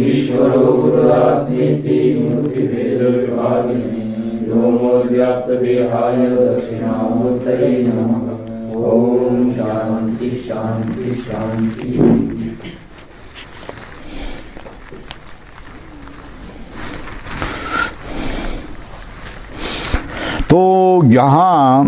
ईश्वरो गुरुरात्मेति मूर्तिभेदविभागिने व्योमोद्व्याप्तदेहाय दक्षिणामूर्तये नमः। ओम शांति शांति शांति। तो यहाँ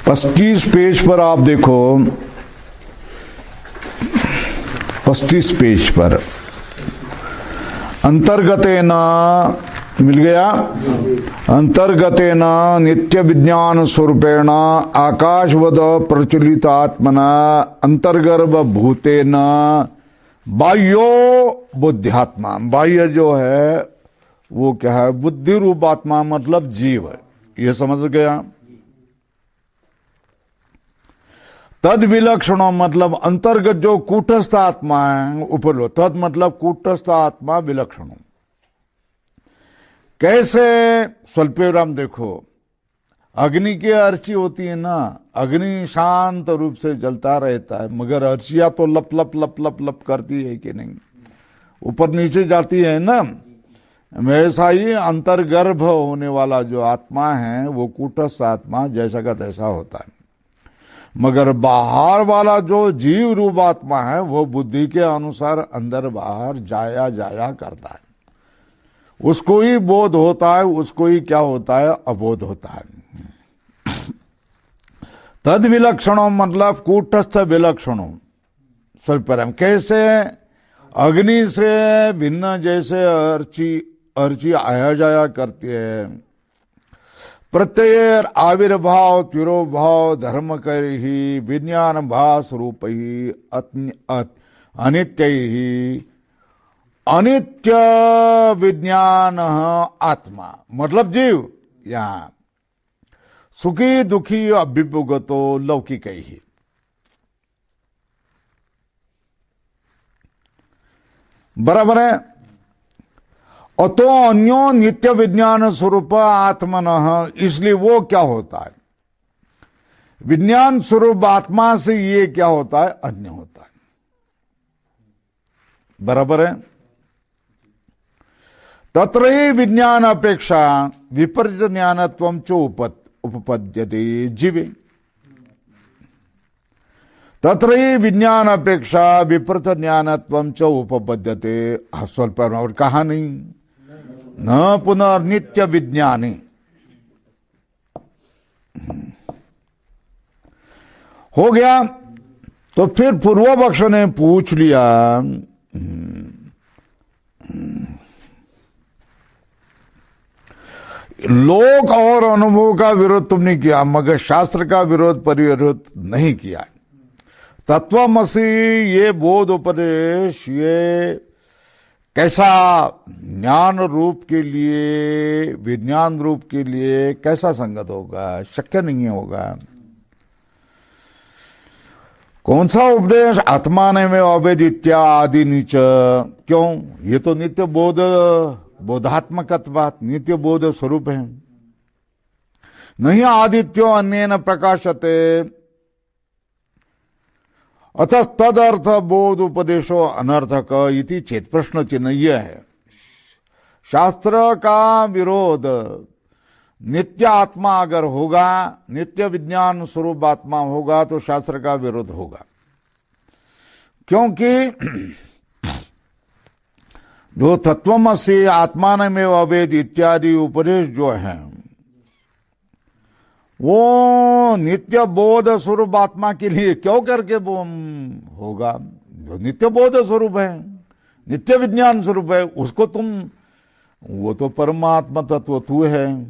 25 पेज पर आप देखो, 25 पेज पर अंतर्गतेन मिल गया। अंतर्गतेन नित्य विज्ञान स्वरूपेण आकाशवद प्रचलित आत्मना अंतर्गर्भ भूतेन बाह्यो बुद्ध्यात्मा। बाह्य जो है वो क्या है? बुद्धि रूप आत्मा, मतलब जीव है। ये समझ गया। तद विलक्षणों मतलब अंतर्गत जो कूटस्थ आत्मा है, ऊपर लो, तद मतलब कूटस्थ आत्मा विलक्षणों। कैसे? स्वल्पविराम देखो, अग्नि की अर्ची होती है ना, अग्नि शांत रूप से जलता रहता है, मगर अर्चियां तो लप लप लप लप लप करती है कि नहीं, ऊपर नीचे जाती है ना। वैसा ही अंतर्गर्भ होने वाला जो आत्मा है वो कूटस्थ आत्मा जैसा का तैसा होता है, मगर बाहर वाला जो जीव रूप आत्मा है वो बुद्धि के अनुसार अंदर बाहर जाया जाया करता है। उसको ही बोध होता है, उसको ही क्या होता है? अबोध होता है। तद विलक्षणों मतलब कूटस्थ विलक्षणों। स्वल्परम कैसे? अग्नि से भिन्न जैसे अर्ची आया जाया करती है। प्रत्यय आविर्भाव तिरोभाव धर्म कर ही विज्ञान भास रूप ही अनित्य ही अनित्य विज्ञान आत्मा मतलब जीव। यहाँ सुखी दुखी अभ्युपगतो लौकिक ही। बराबर है। अतो अन्यो नित्य विज्ञान स्वरूप आत्मन, इसलिए वो क्या होता है? विज्ञान स्वरूप आत्मा से ये क्या होता है? अन्य होता है। बराबर है। तत्र ही विज्ञान अपेक्षा विपरीत ज्ञानत्वं च उपपद्यते जीवे। तत्र ही विज्ञान अपेक्षा विपरीत ज्ञानत्वं च उपपद्यते। स्वल्प और कहा नहीं, न पुनर्नित्य विज्ञानी। हो गया। तो फिर पूर्व पक्ष ने पूछ लिया, लोक और अनुभव का विरोध तुमने किया, मगर शास्त्र का विरोध परिविरोध नहीं किया। तत्वमसि ये बोध उपदेश ये कैसा ज्ञान रूप के लिए, विज्ञान रूप के लिए कैसा संगत होगा? शक्य नहीं होगा। कौन सा उपदेश? आत्माने में अवेदित्या आदि नीच। क्यों? ये तो नित्य बोध, बोधात्मकत्वात् नित्य बोध स्वरूप है। नहीं आदित्यो अन्येन प्रकाशते अतः तदर्थ बोध उपदेशो अनर्थक इति चेत। प्रश्न चिन्ह यह है, शास्त्र का विरोध नित्य आत्मा अगर होगा, नित्य विज्ञान स्वरूप आत्मा होगा तो शास्त्र का विरोध होगा। क्योंकि जो तत्वमसि आत्मानमेव अवेद इत्यादि उपदेश जो है वो नित्य बोध स्वरूप आत्मा के लिए क्यों करके वो होगा? जो नित्य बोध स्वरूप है, नित्य विज्ञान स्वरूप है, उसको तुम, वो तो परमात्मा तत्व तू है,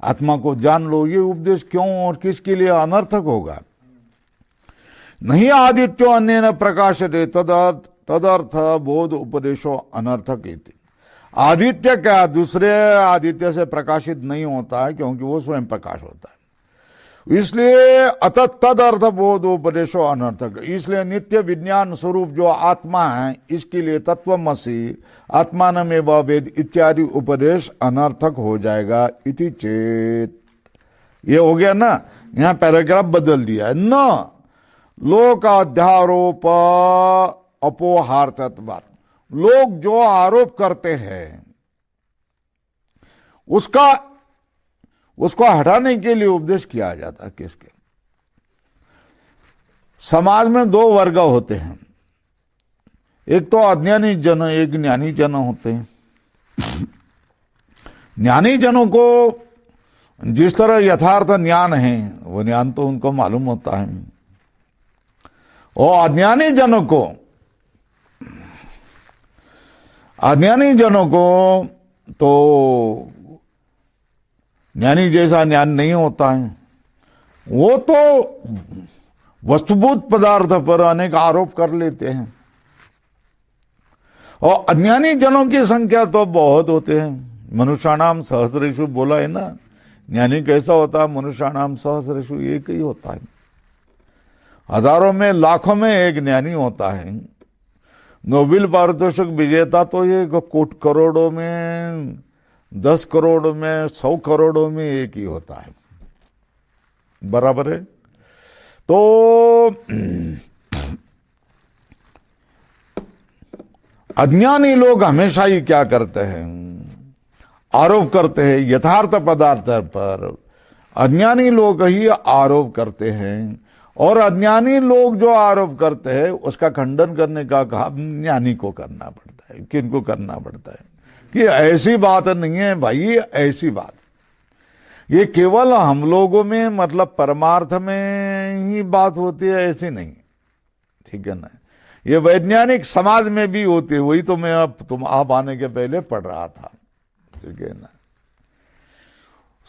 आत्मा को जान लो, ये उपदेश क्यों और किसके लिए अनर्थक होगा? नहीं आदित्यो अन्येन प्रकाशते तदर्थ बोध उपदेशो अनर्थक इति। आदित्य क्या दूसरे आदित्य से प्रकाशित नहीं होता है, क्योंकि वो स्वयं प्रकाश होता है। इसलिए अतः तदर्थ बोध उपदेशो अनर्थक। इसलिए नित्य विज्ञान स्वरूप जो आत्मा है इसके लिए तत्वमसि आत्मानमेव वेद इत्यादि उपदेश अनर्थक हो जाएगा। इति चेत ये हो गया ना, यहां पैराग्राफ बदल दिया है। न लोकाध्यारोप अपोहार्थत्वात्, लोग जो आरोप करते हैं उसको हटाने के लिए उपदेश किया जाता है। किसके? समाज में दो वर्ग होते हैं, एक तो अज्ञानी जन, एक ज्ञानी जन होते हैं। ज्ञानी जनों को जिस तरह यथार्थ ज्ञान है वो ज्ञान तो उनको मालूम होता है, और अज्ञानी जनों को तो ज्ञानी जैसा ज्ञान नहीं होता है। वो तो वस्तुभूत पदार्थ पर अनेक आरोप कर लेते हैं, और अज्ञानी जनों की संख्या तो बहुत होते हैं। मनुष्याणाम सहस्रेषु बोला है ना, ज्ञानी कैसा होता है? मनुष्याणाम सहस्रेषु, एक ही होता है। हजारों में लाखों में एक ज्ञानी होता है। नोबेल पारितोषिक विजेता तो ये कोट करोड़ों में, 10 करोड़ में, 100 करोड़ों में एक ही होता है। बराबर है। तो अज्ञानी लोग हमेशा ही क्या करते हैं? आरोप करते हैं यथार्थ पदार्थ पर। अज्ञानी लोग ही आरोप करते हैं, और अज्ञानी लोग जो आरोप करते हैं उसका खंडन करने का काम ज्ञानी को करना पड़ता है। किनको करना पड़ता है? कि ऐसी बात नहीं है भाई, ऐसी बात, ये केवल हम लोगों में, मतलब परमार्थ में ही बात होती है, ऐसी नहीं। ठीक है ना? ये वैज्ञानिक समाज में भी होती है। वही तो मैं आप आने के पहले पढ़ रहा था। ठीक है ना?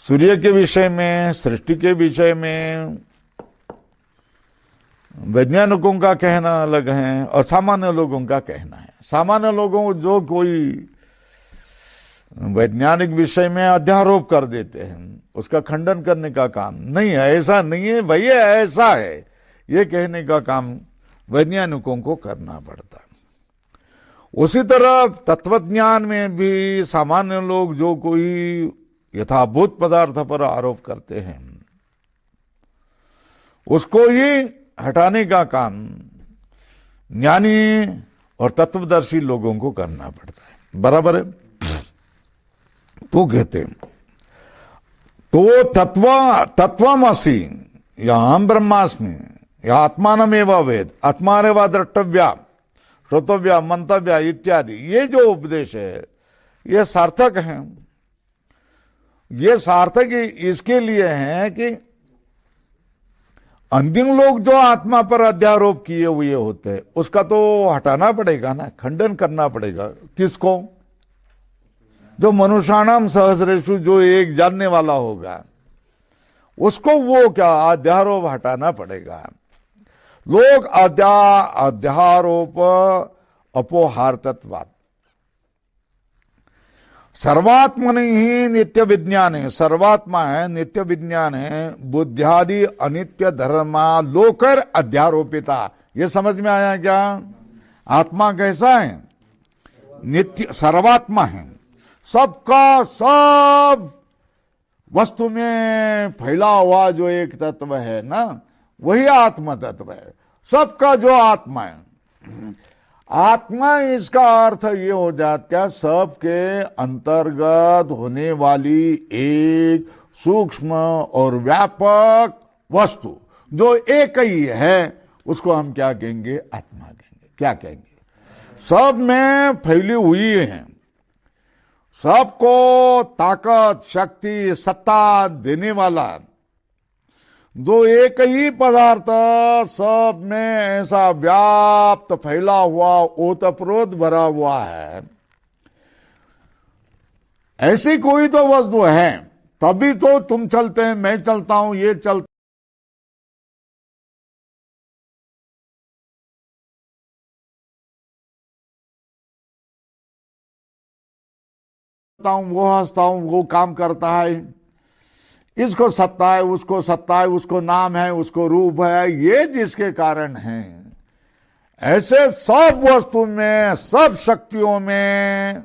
सूर्य के विषय में, सृष्टि के विषय में वैज्ञानिकों का कहना अलग है और सामान्य लोगों का कहना है। सामान्य लोगों को जो कोई वैज्ञानिक विषय में अध्यारोप कर देते हैं, उसका खंडन करने का काम नहीं है। ऐसा नहीं है भाई, ऐसा है, ये कहने का काम वैज्ञानिकों को करना पड़ता है। उसी तरह तत्वज्ञान में भी सामान्य लोग जो कोई यथाभूत पदार्थ पर आरोप करते हैं, उसको ही हटाने का काम ज्ञानी और तत्वदर्शी लोगों को करना पड़ता है। बराबर है। तो कहते हैं तो तत्वमसि या अहम ब्रह्मास्मि या आत्मानमेव वेद, आत्मारेवा द्रष्टव्या श्रोतव्या मंतव्या इत्यादि, ये जो उपदेश है ये सार्थक है। ये सार्थक इसके लिए है कि अंतिम लोग जो आत्मा पर अध्यारोप किए हुए होते हैं उसका तो हटाना पड़ेगा ना, खंडन करना पड़ेगा। किसको? जो मनुष्याणाम सहस्रेषु, जो एक जानने वाला होगा, उसको वो क्या अध्यारोप हटाना पड़ेगा। लोग अध्यारोप अपोहार्थत्वात्, सर्वात्मनि ही नित्य विज्ञान है। सर्वात्मा है, नित्य विज्ञान है। बुद्ध्यादि अनित्य धर्मा लोकर अध्यारोपिता। ये समझ में आया क्या? आत्मा कैसा है? नित्य सर्वात्मा है। सबका सब वस्तु में फैला हुआ जो एक तत्व है ना, वही आत्मा तत्व है। सबका जो आत्मा है, आत्मा, इसका अर्थ ये हो जाता है सबके अंतर्गत होने वाली एक सूक्ष्म और व्यापक वस्तु जो एक ही है, उसको हम क्या कहेंगे? आत्मा कहेंगे। क्या कहेंगे? सब में फैली हुई है, सबको ताकत, शक्ति, सत्ता देने वाला जो एक ही पदार्थ सब में ऐसा व्याप्त फैला हुआ, ओतप्रोत भरा हुआ है, ऐसी कोई तो वस्तु है, तभी तो तुम चलते हैं, मैं चलता हूं, ये चलता हूं, वो हंसता हूं, वो काम करता है, इसको सत्ता है, उसको सत्ता है, उसको नाम है, उसको रूप है, ये जिसके कारण है। ऐसे सब वस्तु में, सब शक्तियों में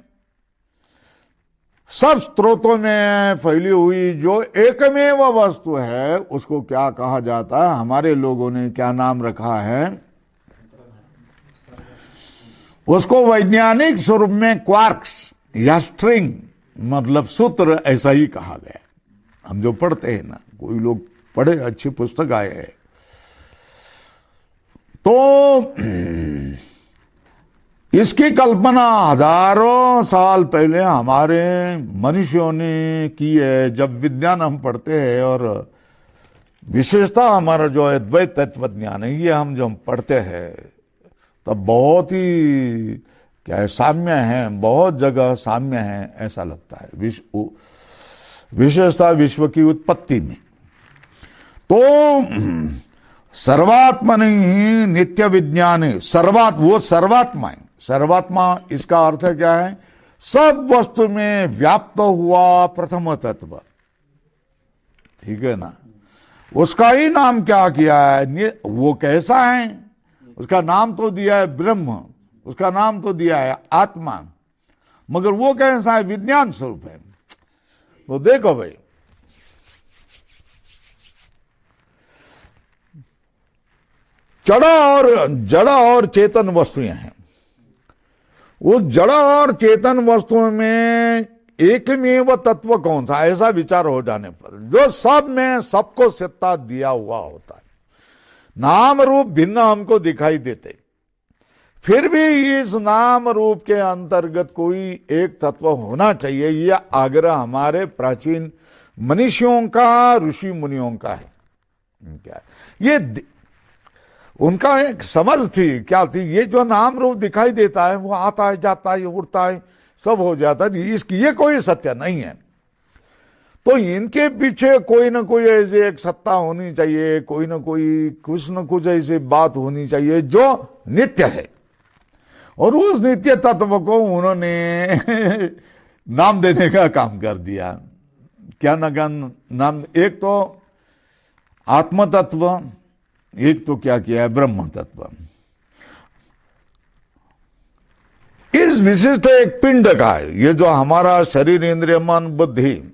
सब स्रोतों में फैली हुई जो एकमेव वस्तु है उसको क्या कहा जाता है? हमारे लोगों ने क्या नाम रखा है उसको? वैज्ञानिक स्वरूप में क्वार्क्स या स्ट्रिंग, मतलब सूत्र, ऐसा ही कहा गया। हम जो पढ़ते हैं ना, कोई लोग पढ़े, अच्छी पुस्तक आए है, तो इसकी कल्पना हजारों साल पहले हमारे मनुष्यों ने की है। जब विज्ञान हम पढ़ते हैं और विशेषता हमारा जो अद्वैत तत्व ज्ञान है, ये हम जब पढ़ते हैं तब बहुत ही क्या है, साम्य है, बहुत जगह साम्य है ऐसा लगता है। विशेषता विश्व की उत्पत्ति में तो सर्वात्मनि ही नित्य विज्ञानी, वो सर्वात्मा है। सर्वात्मा इसका अर्थ क्या है? सब वस्तु में व्याप्त हुआ प्रथम तत्व, ठीक है ना। उसका ही नाम क्या किया है? वो कैसा है? उसका नाम तो दिया है ब्रह्म, उसका नाम तो दिया है आत्मा, मगर वो कैसा है? विज्ञान स्वरूप है। तो देखो भाई, जड़ा और चेतन वस्तुएं हैं। उस जड़ा और चेतन वस्तुओं में एकमेव तत्व कौन सा? ऐसा विचार हो जाने पर जो सब में सबको सत्ता दिया हुआ होता है। नाम रूप भिन्न हमको दिखाई देते, फिर भी इस नाम रूप के अंतर्गत कोई एक तत्व होना चाहिए, यह आग्रह हमारे प्राचीन मनुष्यों का, ऋषि मुनियों का है। क्या ये उनका एक समझ थी, क्या थी? ये जो नाम रूप दिखाई देता है वो आता है, जाता है, उड़ता है, सब हो जाता है, इसकी ये कोई सत्य नहीं है। तो इनके पीछे कोई ना कोई ऐसे एक सत्ता होनी चाहिए, कोई ना कोई कुछ न कुछ ऐसी बात होनी चाहिए जो नित्य है। और उस नित्य तत्व को उन्होंने नाम देने का काम कर दिया। क्या नाम? एक तो आत्म तत्व, एक तो क्या किया है? ब्रह्म तत्व। इस विशिष्ट एक पिंड का है, ये जो हमारा शरीर, इंद्रिय, मन, बुद्धि,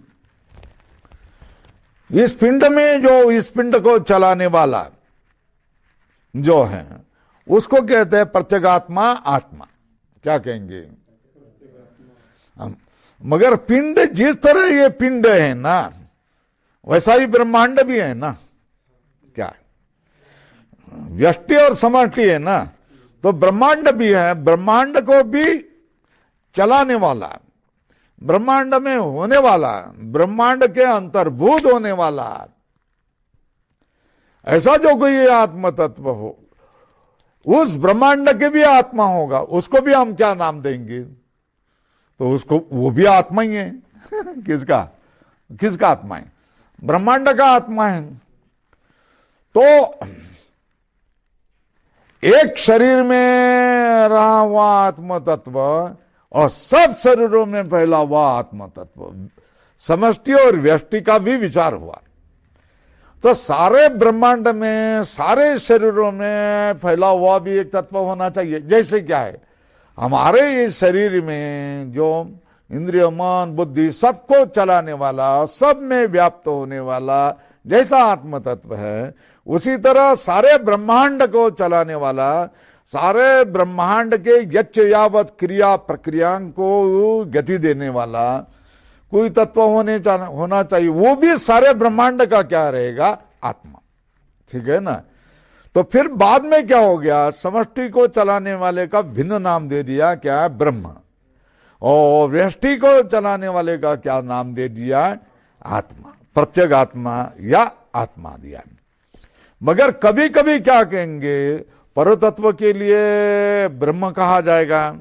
इस पिंड में जो इस पिंड को चलाने वाला जो है उसको कहते हैं प्रत्यगात्मा, आत्मा। क्या कहेंगे? मगर पिंड, जिस तरह ये पिंड है ना, वैसा ही ब्रह्मांड भी है ना। क्या व्यष्टि और समष्टि है ना, तो ब्रह्मांड भी है। ब्रह्मांड को भी चलाने वाला, ब्रह्मांड में होने वाला, ब्रह्मांड के अंतर्भूत होने वाला, ऐसा जो कोई आत्म तत्व हो, उस ब्रह्मांड के भी आत्मा होगा, उसको भी हम क्या नाम देंगे? तो उसको, वो भी आत्मा ही है। किसका आत्मा है? ब्रह्मांड का आत्मा है। तो एक शरीर में रहा हुआ आत्म तत्व और सब शरीरों में फैला हुआ आत्म तत्व, समष्टि और व्यष्टि का भी विचार हुआ। तो सारे ब्रह्मांड में, सारे शरीरों में फैला हुआ भी एक तत्व होना चाहिए। जैसे क्या है, हमारे इस शरीर में जो इंद्रिय, मन, बुद्धि, सबको चलाने वाला, सब में व्याप्त होने वाला जैसा आत्म तत्व है, उसी तरह सारे ब्रह्मांड को चलाने वाला, सारे ब्रह्मांड के यच्च यावत क्रिया प्रक्रिया को गति देने वाला कोई तत्व होना चाहिए। वो भी सारे ब्रह्मांड का क्या रहेगा? आत्मा। ठीक है ना। तो फिर बाद में क्या हो गया? समष्टि को चलाने वाले का भिन्न नाम दे दिया, क्या है? ब्रह्म। और व्यष्टि को चलाने वाले का क्या नाम दे दिया? आत्मा, प्रत्येक आत्मा या आत्मा दिया। मगर कभी कभी क्या कहेंगे, परतत्व के लिए ब्रह्म कहा जाएगा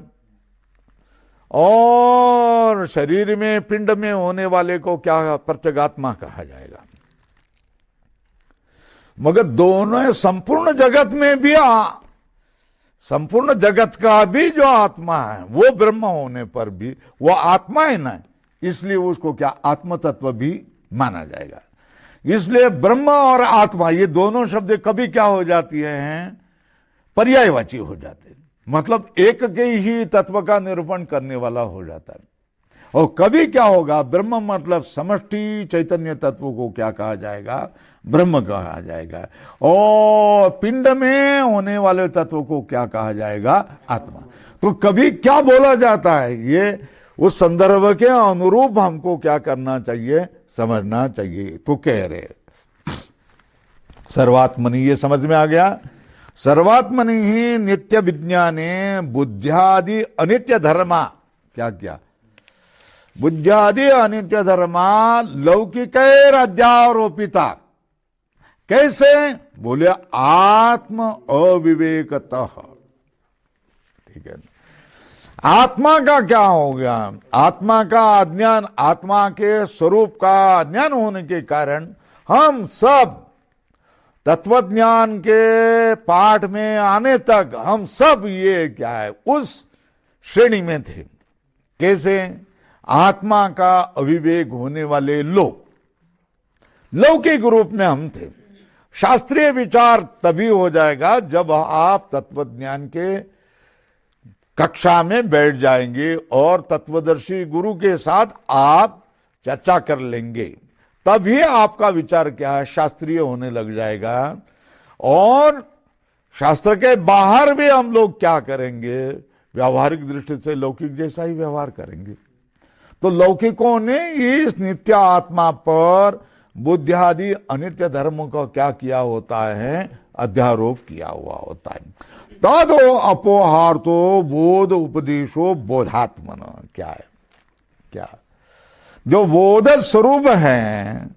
और शरीर में, पिंड में होने वाले को क्या? प्रत्यगात्मा कहा जाएगा। मगर दोनों, संपूर्ण जगत में भी, संपूर्ण जगत का भी जो आत्मा है वो ब्रह्म होने पर भी वो आत्मा है ना, इसलिए उसको क्या? आत्म तत्व भी माना जाएगा। इसलिए ब्रह्म और आत्मा ये दोनों शब्द कभी क्या हो जाती हैं? पर्यायवाची हो जाते हैं। मतलब एक के ही तत्व का निरूपण करने वाला हो जाता है। और कभी क्या होगा, ब्रह्म मतलब समष्टि चैतन्य तत्व को क्या कहा जाएगा, ब्रह्म कहा जाएगा। और पिंड में होने वाले तत्व को क्या कहा जाएगा, आत्मा। तो कभी क्या बोला जाता है, ये उस संदर्भ के अनुरूप हमको क्या करना चाहिए, समझना चाहिए। तो कह रहे सर्वात्मनि, ये समझ में आ गया। सर्वात्मनि ही नित्य विज्ञाने बुद्ध्यादि अनित्य धर्मा, क्या क्या, बुद्ध्यादि अनित्य धर्मा लौकिक अध्यारोपिता। कैसे, बोले आत्म अविवेकतः। ठीक है, आत्मा का क्या हो गया, आत्मा का अज्ञान, आत्मा के स्वरूप का अज्ञान होने के कारण हम सब तत्वज्ञान के पाठ में आने तक हम सब ये क्या है, उस श्रेणी में थे। कैसे, आत्मा का अविवेक होने वाले लोग, लौकिक रूप में हम थे। शास्त्रीय विचार तभी हो जाएगा जब आप तत्वज्ञान के कक्षा में बैठ जाएंगे और तत्वदर्शी गुरु के साथ आप चर्चा कर लेंगे, तभी आपका विचार क्या है, शास्त्रीय होने लग जाएगा। और शास्त्र के बाहर भी हम लोग क्या करेंगे, व्यावहारिक दृष्टि से लौकिक जैसा ही व्यवहार करेंगे। तो लौकिकों ने इस नित्य आत्मा पर बुद्ध्यादि अनित्य धर्म का क्या किया होता है, अध्यारोप किया हुआ होता है। तदो अपोहार्तो बोध उपदेशो बोधात्मन, क्या है, क्या जो बोध स्वरूप है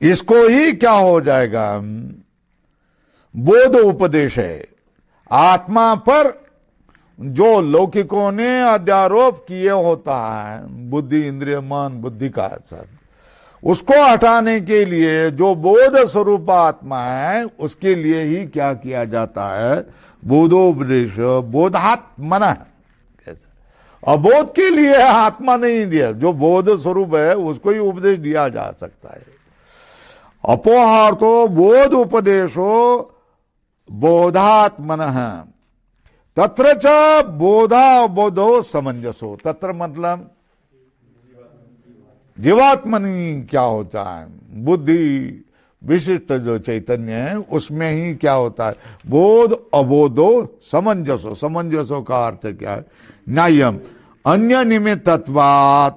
इसको ही क्या हो जाएगा, बोध उपदेश है। आत्मा पर जो लौकिकों ने अध्यारोप किए होता है, बुद्धि इंद्रिय मन बुद्धि का सब, उसको हटाने के लिए जो बोध स्वरूप आत्मा है उसके लिए ही क्या किया जाता है, बोधोपदेश, बोधात्मन। अबोध के लिए आत्मा नहीं दिया, जो बोध स्वरूप है उसको ही उपदेश दिया जा सकता है। अपोहार्थो बोध उपदेशो बोधात्मन, तत्र च बोधा बोधो समंजसो। तत्र मतलब जीवात्मनि क्या होता है, बुद्धि विशिष्ट जो चैतन्य है उसमें ही क्या होता है, बोध अबोधो समंजसो। समंजसो का अर्थ क्या है, न्यायम अन्य निमित्तत्वात्,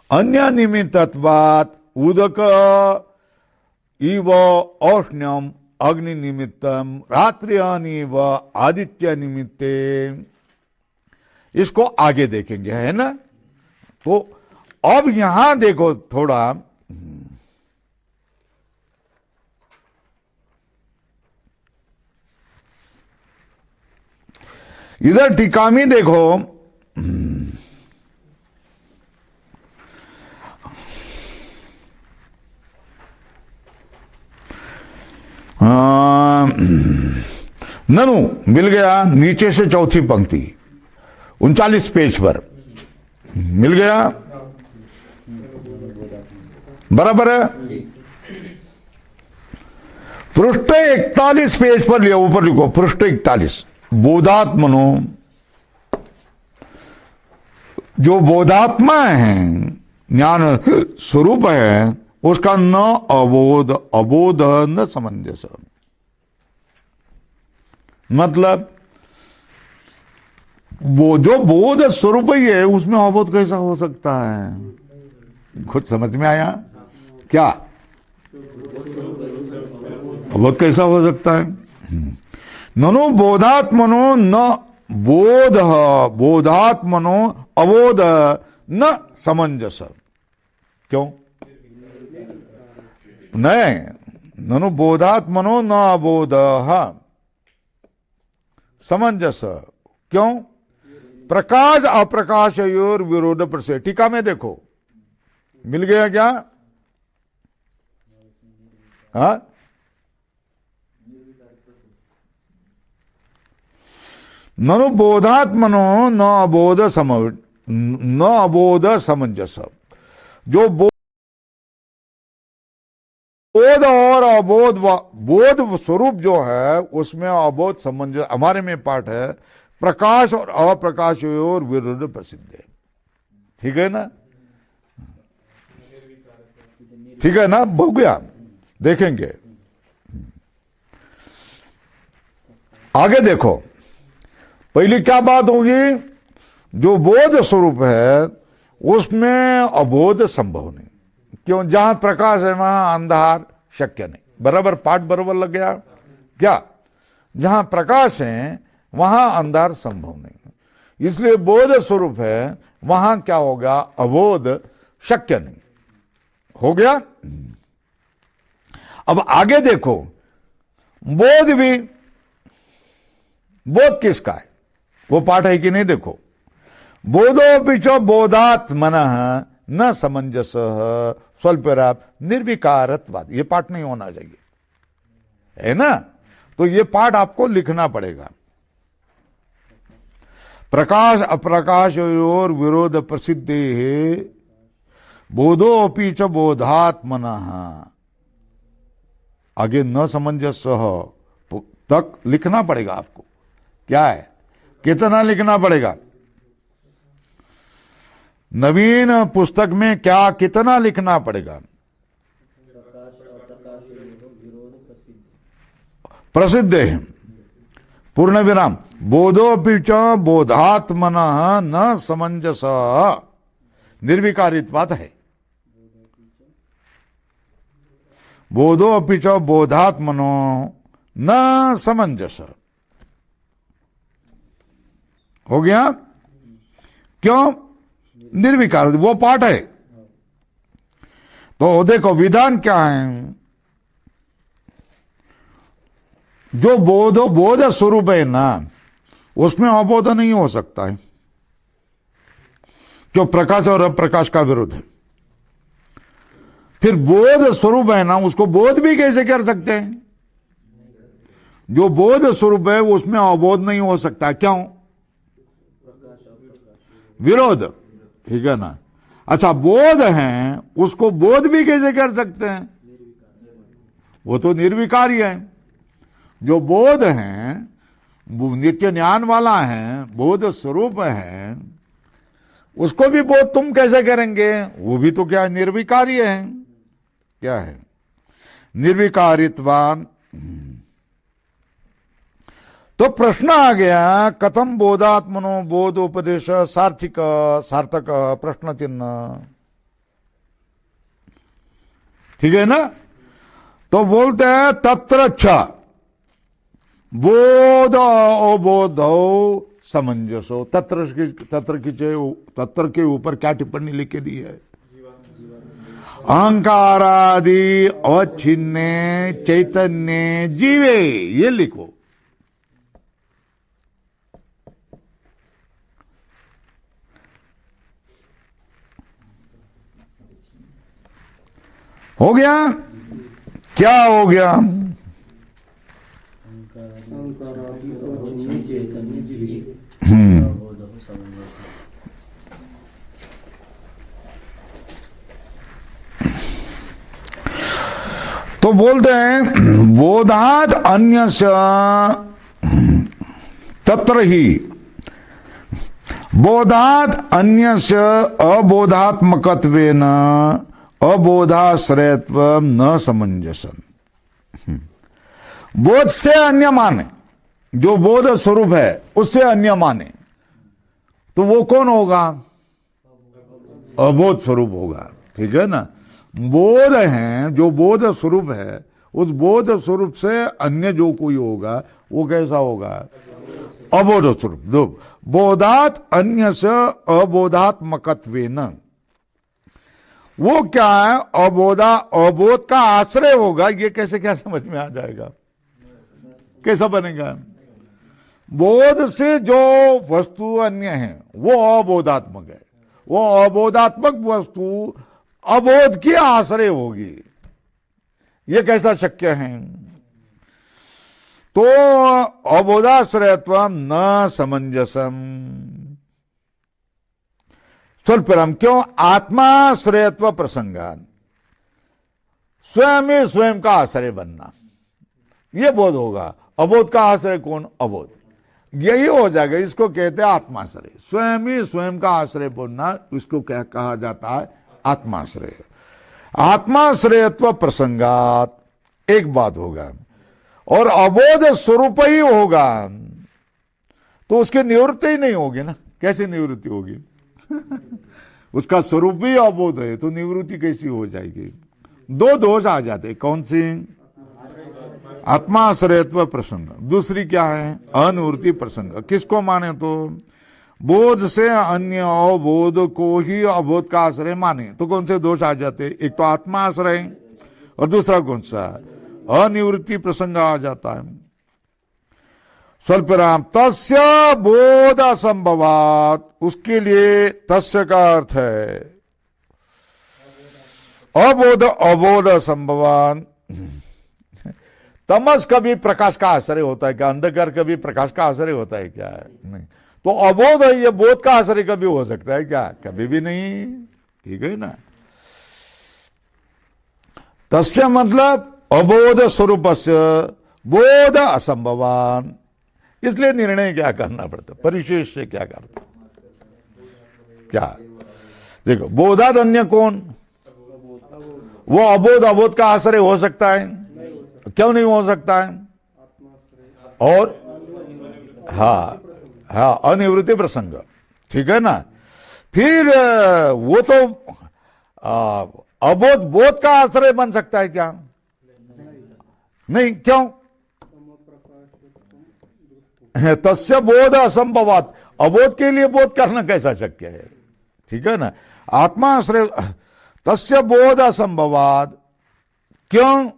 अन्य निमित्तत्वात् उदक इव औष्ण्यम अग्नि निमित्तम रात्रियानि व आदित्य निमित्ते। इसको आगे देखेंगे, है ना। तो अब यहां देखो थोड़ा, इधर टीका में देखो, ननु मिल गया, नीचे से चौथी पंक्ति 39 पेज पर मिल गया, बराबर है। पृष्ठ 41 पेज पर लिया, ऊपर लिखो पृष्ठ 41, बोधात्मनो, जो बोधात्मा है, ज्ञान स्वरूप है, उसका न अबोध, अबोध न समंजस। मतलब वो जो बोध स्वरूप ही है उसमें अबोध कैसा हो सकता है, खुद समझ में आया क्या, अबोध कैसा हो सकता है। ननु बोधात्मनो न बोध, बोधात्मनो अबोध न समंजस। क्यों नहीं, ननु बोधात्मनो न अबोध समंजस। क्यों, प्रकाश अप्रकाश योर विरोध प्रसे। टीका में देखो, मिल गया क्या, हाँ, ननु बोधात्मनो न अबोध सम, न अबोध समंजस। जो बोध और अबोध, बोध स्वरूप जो है उसमें अबोध समंजस। हमारे में पाठ है प्रकाश और अप्रकाश और विरुद्ध प्रसिद्ध है। ठीक है ना, ठीक है ना, हो गया। देखेंगे आगे। देखो पहली क्या बात होगी, जो बोध स्वरूप है उसमें अबोध संभव नहीं। क्यों? जहां प्रकाश है वहां अंधार शक्य नहीं। बराबर, पाठ बराबर लग गया क्या? जहां प्रकाश है वहां अंधार संभव नहीं, इसलिए बोध स्वरूप है वहां क्या होगा, अबोध शक्य नहीं। हो गया। अब आगे देखो, बोध भी, बोध किसका है वो पाठ है कि नहीं? देखो, बोधोपि च बोधात् मनः न समंजस स्वल्पराप निर्विकारत्वात्, ये पाठ नहीं होना चाहिए, है ना? तो ये पाठ आपको लिखना पड़ेगा। प्रकाश अप्रकाश और विरोध प्रसिद्ध है, बोधोपि च बोधात् मनः, आगे न समंजस तक लिखना पड़ेगा आपको। क्या है, कितना लिखना पड़ेगा? नवीन पुस्तक में क्या कितना लिखना पड़ेगा? प्रसिद्ध है, पूर्ण विराम, बोधोपि च बोधात्मनः न समंजस निर्विकारित्वात् है। बोधोपि च बोधात्मनो न समंजस, हो गया? क्यों? निर्विकार, वो पाठ है। तो देखो विधान क्या है, जो बोध स्वरूप है ना, उसमें अबोध नहीं हो सकता है, जो प्रकाश और अप्रकाश का विरोध है। फिर बोध स्वरूप है ना, उसको बोध भी कैसे कर सकते हैं? जो बोध स्वरूप है उसमें अबोध नहीं हो सकता। क्यों? विरोध, ठीक है ना? अच्छा, बोध है, उसको बोध भी कैसे कर सकते हैं? वो तो निर्विकारी है। जो बोध है, नित्य ज्ञान वाला है, बोध स्वरूप है, उसको भी बोध तुम कैसे करेंगे? वो भी तो क्या है, निर्विकारी है। क्या है? निर्विकारित्वान। तो प्रश्न आ गया, कथम बोधात्मनो बोध उपदेश सार्थिक सार्थक प्रश्न चिन्ह। ठीक है ना? तो बोलते हैं तत्र छ बोध अबोध समंजसो। तत्र के ऊपर क्या टिप्पणी लिख के दी है? अहंकारादि अवच्छिन्ने चैतन्य जीवे, ये लिखो। हो गया? क्या हो गया? तो बोलते हैं बोधात अन्यस्य तत्र ही, बोधात अन्यस्य अबोधात्मकत्वेन अबोधाश्रयत्व न समंजसन। बोध से अन्य माने, जो बोध स्वरूप है उससे अन्य माने, तो वो कौन होगा? अबोध स्वरूप होगा। ठीक है ना? बोध है, जो बोध स्वरूप है, उस बोध स्वरूप से अन्य जो कोई होगा वो कैसा होगा? अबोध स्वरूप। दो बोधात अन्य से अबोधात्मकत्वेन, वो क्या है? अबोध का आश्रय होगा। ये कैसे क्या समझ में आ जाएगा? कैसा बनेगा? बोध से जो वस्तु अन्य है वो अबोधात्मक है, वो अबोधात्मक वस्तु अबोध की आश्रय होगी। ये कैसा शक्य है? तो अबोधाश्रयत्व न समंजसम स्वल्परम। क्यों? आत्माश्रयत्व प्रसंगान, स्वयं ही स्वयं का आश्रय बनना, यह बोध होगा। अबोध का आश्रय कौन? अबोध। यही हो जाएगा। इसको कहते हैं आत्माश्रय। स्वयं ही स्वयं का आश्रय बोलना, इसको क्या कहा जाता है? आत्माश्रय। आत्माश्रयत्व प्रसंगात एक बात होगा, और अबोध स्वरूप ही होगा तो उसकी निवृत्ति ही नहीं होगी ना। कैसे निवृत्ति होगी? उसका स्वरूप ही अबोध है तो निवृत्ति कैसी हो जाएगी? दो दोष आ जाते। कौन सी? आत्माश्रयत्व प्रसंग। दूसरी क्या है? अनिवृत्ति प्रसंग। किसको माने तो? बोध से अन्य अबोध को ही अबोध का आश्रय माने तो कौन से दोष आ जाते? एक तो आत्माश्रय, और दूसरा कौन सा? अनिवृत्ति प्रसंग आ जाता है। स्वल्पराम तस्य बोध असंभवात, उसके लिए तस्य का अर्थ है अबोध, अबोध असंभवान। तमस कभी प्रकाश का आश्रय होता है क्या? अंधकार कभी प्रकाश का आश्रय होता है क्या? नहीं। तो अबोध है, ये बोध का आश्रय कभी हो सकता है क्या? कभी भी नहीं। ठीक है ना? तस्य मतलब अबोध स्वरूप से बोध असंभवान। इसलिए निर्णय क्या करना पड़ता? परिशेष से क्या करता? क्या देखो, बोधाद अन्य कौन? वो अबोध, अबोध का आश्रय हो सकता है? क्यों नहीं हो सकता है? और हाँ हाँ, अनिवृत्ति प्रसंग। ठीक है ना? फिर वो तो अबोध बोध का आश्रय बन सकता है क्या? नहीं। क्यों? तस्य बोध असंभवात, अबोध के लिए बोध करना कैसा शक्य है? ठीक है ना? आत्माश्रय तस्य बोध असंभवात। क्यों?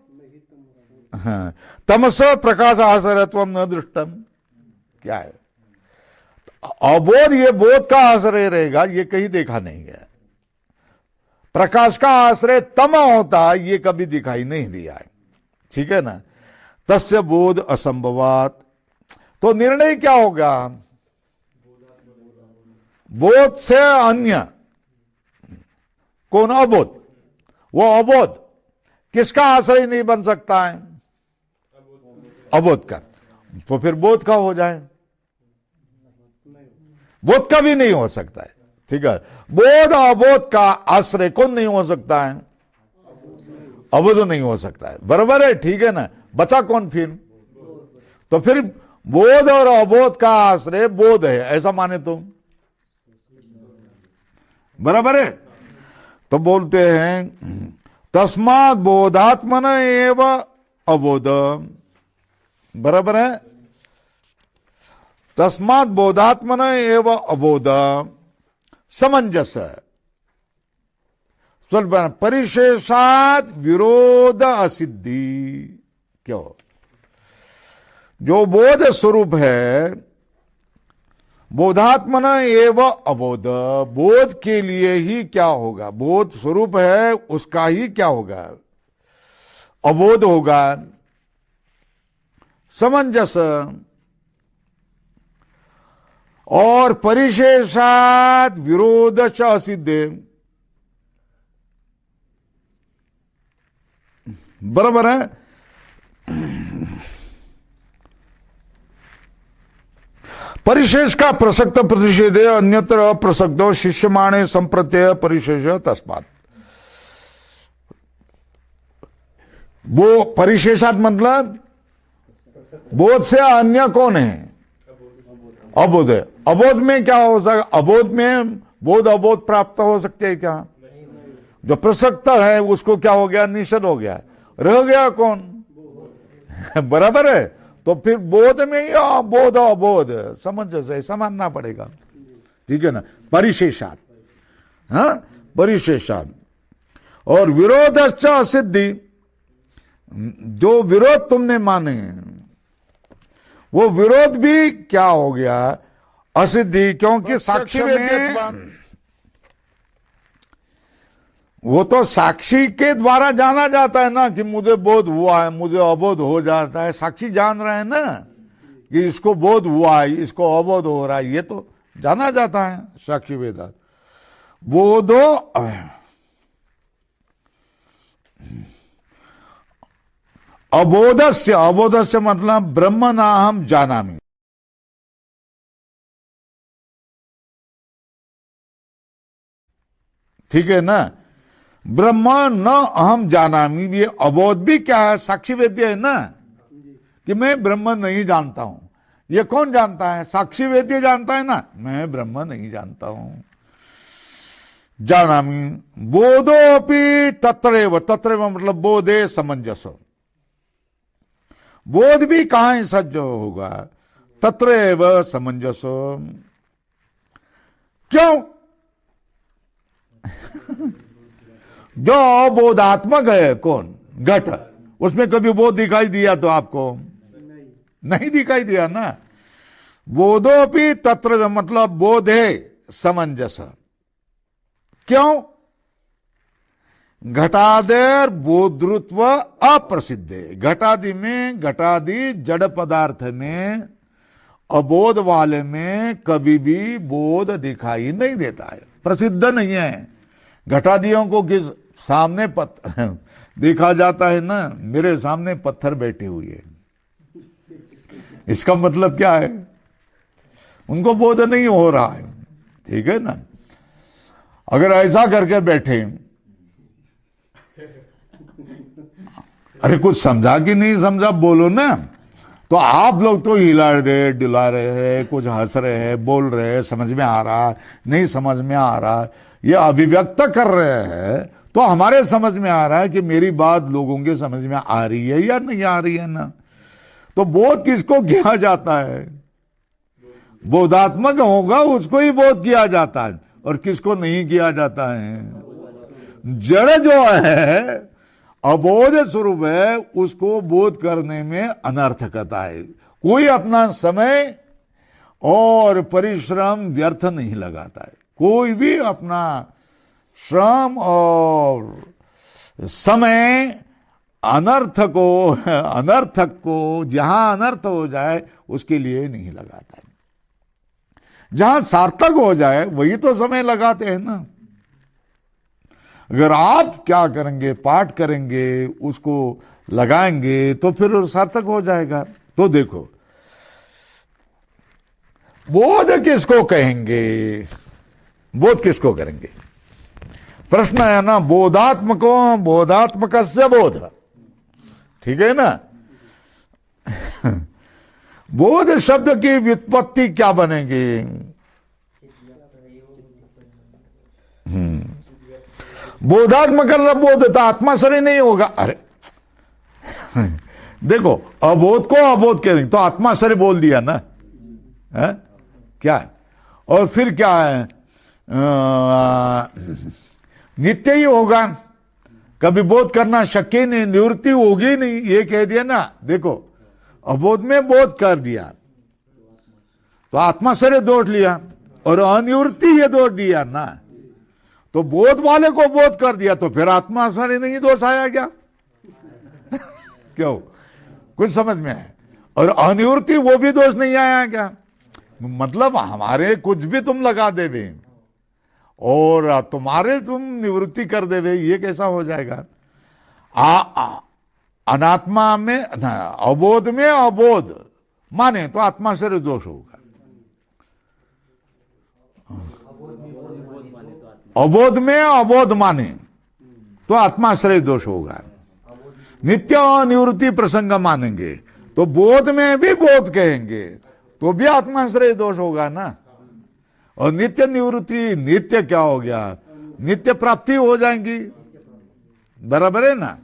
तमस प्रकाश आश्रयत्व न दृष्टम। क्या है? अबोध ये बोध का आश्रय रहेगा, ये कहीं देखा नहीं गया। प्रकाश का आश्रय तम होता, ये कभी दिखाई नहीं दिया है। ठीक है ना? तस्य बोध असंभवात, तो निर्णय क्या होगा? बोध से अन्य कौन? अबोध। वो अबोध किसका आश्रय नहीं बन सकता है? अबोध का। तो फिर बोध का हो जाए? बोध का भी नहीं हो सकता है। ठीक है? बोध अबोध का आश्रय कौन नहीं हो सकता है? अबोध नहीं हो सकता है। बराबर है? ठीक है ना? बचा कौन फिर? तो फिर बोध और अबोध का आश्रय बोध है, ऐसा माने तो बराबर है। तो बोलते हैं तस्मात् बोधात्मन एव अबोध। बराबर है? तस्मात् बोधात्मन एव अबोध समंजस। स्वल्प परिशेषात विरोध असिद्धि। क्यों? जो बोध स्वरूप है, बोधात्मन एव अबोध, बोध के लिए ही क्या होगा? बोध स्वरूप है, उसका ही क्या होगा? अबोध होगा। समंजस। और परिशेषात विरोध च असिद्धे। बराबर है? परिशेष का प्रसक्त प्रतिषेध अन्यत्र अप्रसक्त शिष्यमाणे संप्रत्यय परिशेष तस्मात्। वो परिशेषात मतलब बोध से अन्य कौन है? अबोध है। अबोध में क्या हो सकता? अबोध में बोध अबोध प्राप्त हो सकते हैं क्या? जो प्रसक्त है उसको क्या हो गया? निषेध हो गया। रह गया कौन? बराबर है? तो फिर बोध में ही बोध अबोध समंजस ऐसा मानना पड़ेगा। ठीक है ना? परिशेषात। हाँ, परिशेषात। और विरोधश्च असिद्धि, जो विरोध तुमने माने वो विरोध भी क्या हो गया? असिद्धि। क्योंकि साक्षी में वो तो साक्षी के द्वारा जाना जाता है ना कि मुझे बोध हुआ है, मुझे अबोध हो जाता है। साक्षी जान रहे हैं ना कि इसको बोध हुआ है, इसको अबोध हो रहा है, ये तो जाना जाता है साक्षी वेदांत। बोधो अबोधस्य, अबोधस्य मतलब ब्रह्म नाहम जानामि। ठीक है ना। ब्रह्म न अहम जानामि, ये अबोध भी क्या है, साक्षी वेद्य है ना, कि मैं ब्रह्म नहीं जानता हूं। ये कौन जानता है? साक्षी वेद्य जानता है ना, मैं ब्रह्म नहीं जानता हूं। जानामि बोधोपि तत्रैव, तत्रैव मतलब बोधे समंजस, बोध भी कहां सज्ज होगा, तत्रैव समंजस। क्यों? जो बोधात्मक है कौन? घट, उसमें कभी बोध दिखाई दिया तो आपको? नहीं दिखाई दिया ना। बोधोपि तत्र मतलब बोधे समंजस। क्यों? घटादेर बोधृत्व अप्रसिद्ध है। घटादि में, घटादि जड़ पदार्थ में, अबोध वाले में कभी भी बोध दिखाई नहीं देता है, प्रसिद्ध नहीं है। घटादियों को किस सामने पत्थर देखा जाता है ना, मेरे सामने पत्थर बैठे हुए हैं, इसका मतलब क्या है? उनको बोध नहीं हो रहा है, ठीक है ना। अगर ऐसा करके बैठे, अरे कुछ समझा कि नहीं समझा बोलो ना, तो आप लोग तो हिला रहे, डुला रहे हैं, कुछ हंस रहे हैं, बोल रहे हैं, समझ में आ रहा, नहीं समझ में आ रहा, ये अभिव्यक्त कर रहे हैं, तो हमारे समझ में आ रहा है कि मेरी बात लोगों के समझ में आ रही है या नहीं आ रही है ना। तो बोध किसको किया जाता है? बोधात्मक होगा उसको ही बोध किया जाता है, और किसको नहीं किया जाता है? जड़ जो है, अबोध स्वरूप है, उसको बोध करने में अनर्थकता है। कोई अपना समय और परिश्रम व्यर्थ नहीं लगाता है। कोई भी अपना श्रम और समय अनर्थक को जहां अनर्थ हो जाए उसके लिए नहीं लगाता है। जहां सार्थक हो जाए वही तो समय लगाते हैं ना। अगर आप क्या करेंगे, पाठ करेंगे, उसको लगाएंगे तो फिर सार्थक हो जाएगा। तो देखो, बोध किसको कहेंगे? बोध किसको करेंगे? प्रश्न है ना, बोधात्मको बोधात्मकस्य बोध, ठीक है ना। बोध शब्द की व्युत्पत्ति क्या बनेगी? बोधात्मक बोध तो आत्मा शरीर नहीं होगा। अरे देखो, अबोध को अबोध करेंगे तो आत्मा शरीर बोल दिया ना, है? क्या है? और फिर क्या है? नित्य ही होगा, कभी बोध करना शक्य नहीं, निवृत्ति होगी नहीं, ये कह दिया ना। देखो, अबोध में बोध कर दिया तो आत्मा शरीर दोष लिया, और अनिवृत्ति ये दोष दिया ना। तो बोध वाले को बोध कर दिया तो फिर आत्मा शरीर नहीं दोष आया क्या? क्यों? कुछ समझ में है? और अनिवृत्ति वो भी दोष नहीं आया क्या? मतलब हमारे कुछ भी तुम लगा देवे और तुम्हारे तुम निवृत्ति कर देवे, ये कैसा हो जाएगा? अनात्मा में, अबोध में अबोध माने तो आत्मा शरीर दोष होगा। अबोध में अबोध माने तो आत्माश्रय दोष होगा। नित्य निवृत्ति प्रसंग मानेंगे तो बोध में भी बोध कहेंगे तो भी आत्माश्रय दोष होगा ना। और नित्य निवृत्ति, नित्य क्या हो गया? नित्य प्राप्ति हो जाएंगी, बराबर है ना।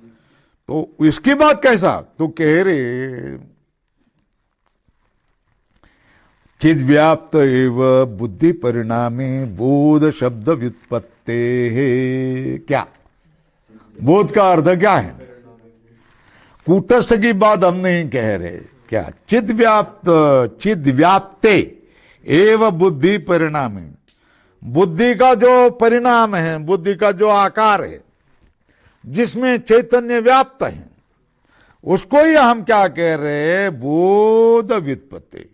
तो इसकी बात कैसा? तो कह रहे चिद व्याप्त एव बुद्धि परिणामे बोध शब्द व्युत्पत्ते है। क्या बोध का अर्थ क्या है? कूटस्थ की बात हम नहीं कह रहे। क्या? चिद व्याप्ते एव बुद्धि परिणामे, बुद्धि का जो परिणाम है, बुद्धि का जो आकार है जिसमें चैतन्य व्याप्त है, उसको ही हम क्या कह रहे हैं? बोध व्युत्पत्ति।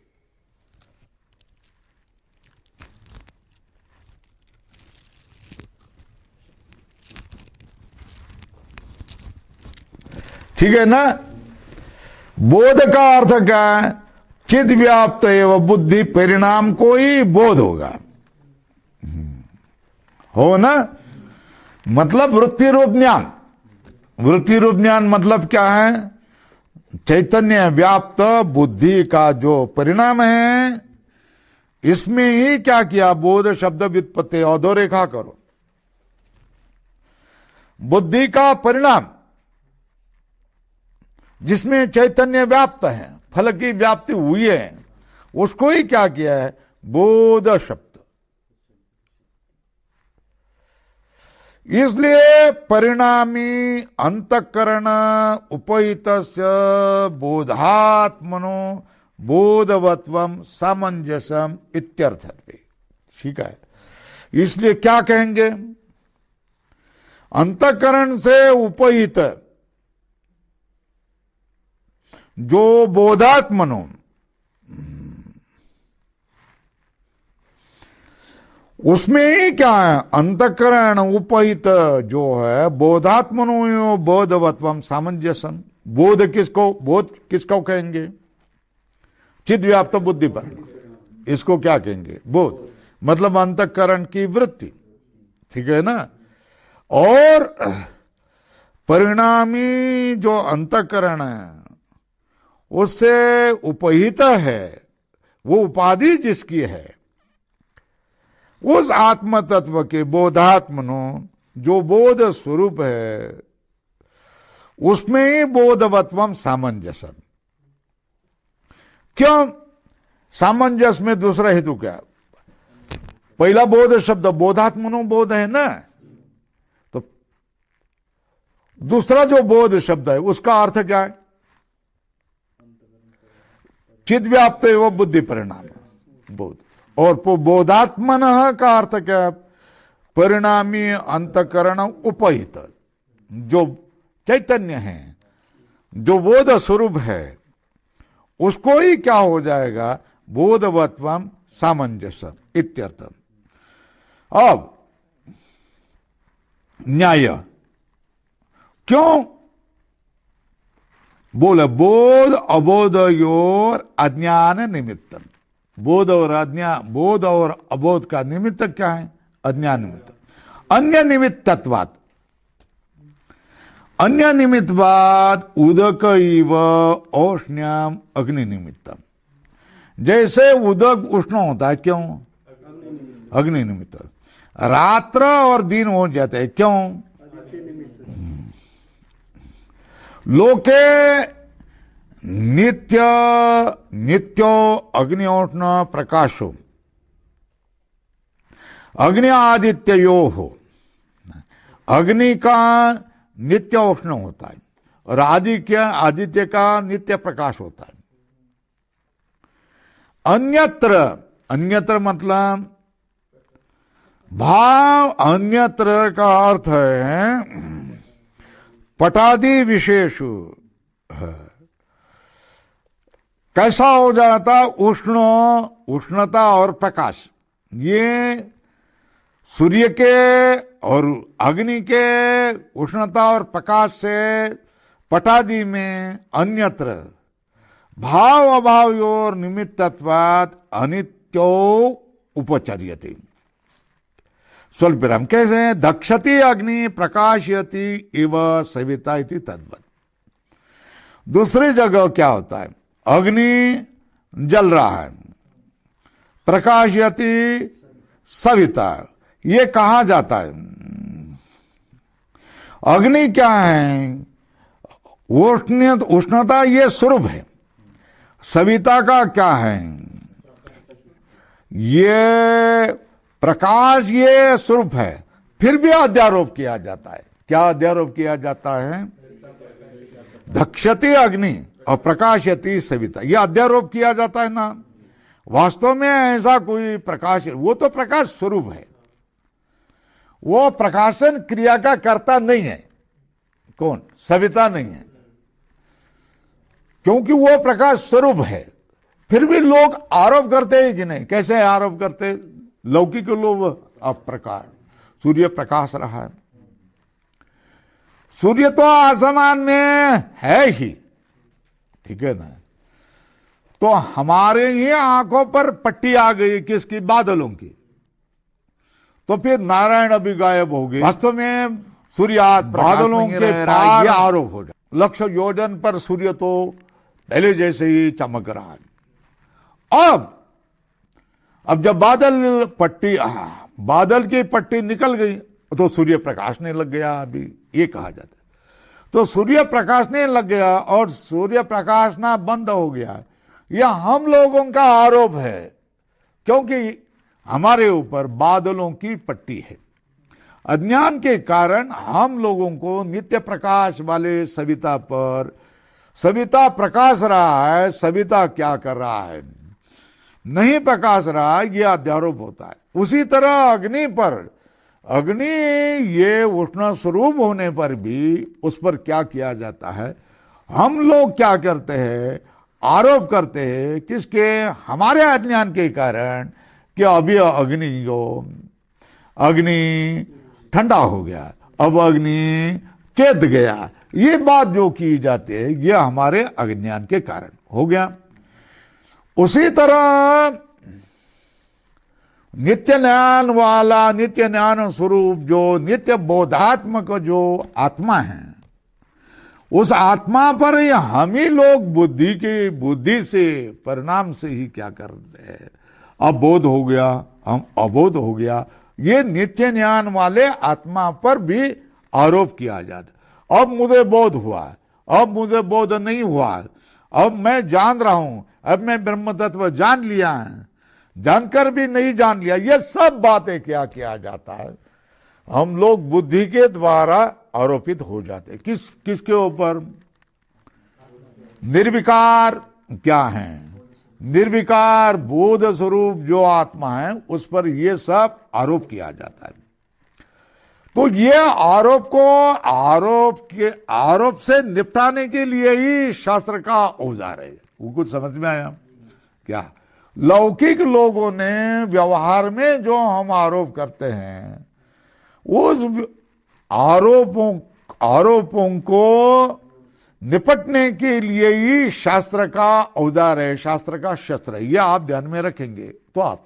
ठीक है ना। बोध का अर्थ क्या है? चिद व्याप्त एवं बुद्धि परिणाम को ही बोध होगा, हो ना। मतलब वृत्ति रूप ज्ञान। वृत्ति रूप ज्ञान मतलब क्या है? चैतन्य व्याप्त बुद्धि का जो परिणाम है, इसमें ही क्या किया? बोध शब्द व्युत्पत्ति अधोरेखा करो। बुद्धि का परिणाम जिसमें चैतन्य व्याप्त है, फल की व्याप्ति हुई है, उसको ही क्या किया है? बोध शब्द। इसलिए परिणामी अंतःकरण उपहितस्य बोधात्मनो बोधवत्वम सामंजस्यम इत्यर्थत्वे। ठीक है, इसलिए क्या कहेंगे? अंतःकरण से उपहित जो बोधात्मनो, उसमें ही क्या है? अंतःकरण उपहित जो है बोधात्मनो बोधवत्वम सामंजस्यम। बोध किसको कहेंगे? चिद व्याप्त बुद्धि पर, इसको क्या कहेंगे? बोध। मतलब अंतःकरण की वृत्ति, ठीक है ना। और परिणामी जो अंतःकरण है उससे उपहित है, वो उपाधि जिसकी है, उस आत्म तत्व के बोधात्मनो जो बोध स्वरूप है, उसमें ही बोधवत्वम सामंजस्यम। क्यों सामंजस्य में दूसरा हेतु क्या? पहला बोध शब्द बोधात्मनो बोध है ना, तो दूसरा जो बोध शब्द है उसका अर्थ क्या है? चिद व्याप्त एवं बुद्धि परिणाम बोध। और बोधात्मन का अर्थ क्या है? परिणामी अंतःकरण उपहित जो चैतन्य है, जो बोध स्वरूप है, उसको ही क्या हो जाएगा? बोधवत्वम सामंजस्य इत्यर्थ। अब न्याय क्यों बोले? बोध अबोधयोर अज्ञान निमित्तम। बोध और अबोध का निमित्त क्या है? अज्ञान निमित्त। अन्य निमित्तत्वात्, अन्य निमित्तवाद उदक इव औष्ण्यम अग्नि निमित्तम। जैसे उदक उष्ण होता है, क्यों? अग्नि निमित्त। रात्र और दिन हो जाते हैं, क्यों? लोके नित्यो अग्नियोष्ण प्रकाशो अग्नि आदित्यो हो। अग्नि का नित्य उष्ण होता है और आदित्य का नित्य प्रकाश होता है। अन्यत्र मतलब भाव। अन्यत्र का अर्थ है पटादि विशेष है। कैसा हो जाता? उष्णता और प्रकाश, ये सूर्य के और अग्नि के उष्णता और प्रकाश से पटादि में अन्यत्र भाव अभावयोर निमित्तत्वात् अनित्यो उपचर्यते। स्वल्पविराम। कैसे हैं? दक्षति अग्नि प्रकाशयति इव सविता इति तद्वत्। दूसरी जगह क्या होता है? अग्नि जल रहा है, प्रकाशयति सविता, ये कहा जाता है? अग्नि क्या है? उष्णता, ये स्वरूप है। सविता का क्या है? ये प्रकाश, ये स्वरूप है। फिर भी अध्यारोप किया जाता है। क्या अध्यारोप किया जाता है? धक्षति अग्नि और प्रकाशयति सविता, यह अध्यारोप किया जाता है ना। वास्तव में ऐसा कोई प्रकाश, वो तो प्रकाश स्वरूप है, वो प्रकाशन क्रिया का कर्ता नहीं है। कौन? सविता नहीं है, क्योंकि वो प्रकाश स्वरूप है। फिर भी लोग आरोप करते हैं कि नहीं। कैसे आरोप करते? लौकिक लोग अप्रकाश, सूर्य प्रकाश रहा है। सूर्य तो आसमान में है ही, ठीक है ना। तो हमारे ही आंखों पर पट्टी आ गई, किसकी? बादलों की। तो फिर नारायण अभी गायब हो गए। वास्तव में सूर्यास्त बादलों के पार ये आरोप हो जाए। लक्ष्य योजन पर सूर्य तो पहले जैसे ही चमक रहा है। अब जब बादल की पट्टी निकल गई तो सूर्य प्रकाशने लग गया। अभी ये कहा जाता है तो सूर्य प्रकाशने लग गया और सूर्य प्रकाशना बंद हो गया। यह हम लोगों का आरोप है, क्योंकि हमारे ऊपर बादलों की पट्टी है। अज्ञान के कारण हम लोगों को नित्य प्रकाश वाले सविता पर, सविता प्रकाश रहा है, सविता क्या कर रहा है, नहीं प्रकाश रहा, यह अध्यारोप होता है। उसी तरह अग्नि पर, अग्नि ये उष्ण स्वरूप होने पर भी उस पर क्या किया जाता है, हम लोग क्या करते हैं, आरोप करते हैं। किसके? हमारे अज्ञान के कारण कि अभी अग्नि ठंडा हो गया, अब अग्नि चेत गया। ये बात जो की जाती है ये हमारे अज्ञान के कारण हो गया। उसी तरह नित्य ज्ञान वाला, नित्य ज्ञान स्वरूप जो नित्य बोधात्मक जो आत्मा है, उस आत्मा पर हम ही लोग बुद्धि से, परिणाम से ही क्या कर रहे हैं, अबोध हो गया, हम अबोध हो गया। ये नित्य ज्ञान वाले आत्मा पर भी आरोप किया जाता। अब मुझे बोध हुआ, अब मुझे बोध नहीं हुआ, अब मैं जान रहा हूं, अब मैं ब्रह्म तत्व जान लिया है, जानकर भी नहीं जान लिया। ये सब बातें क्या किया जाता है, हम लोग बुद्धि के द्वारा आरोपित हो जाते। किसके ऊपर? निर्विकार क्या है, निर्विकार बोध स्वरूप जो आत्मा है उस पर ये सब आरोप किया जाता है। तो ये आरोप से निपटाने के लिए ही शास्त्र का औजार है। वो कुछ समझ में आया क्या? लौकिक लोगों ने व्यवहार में जो हम आरोप करते हैं, उस आरोपों को निपटने के लिए ही शास्त्र का औजार है, शास्त्र का शस्त्र है। यह आप ध्यान में रखेंगे तो आप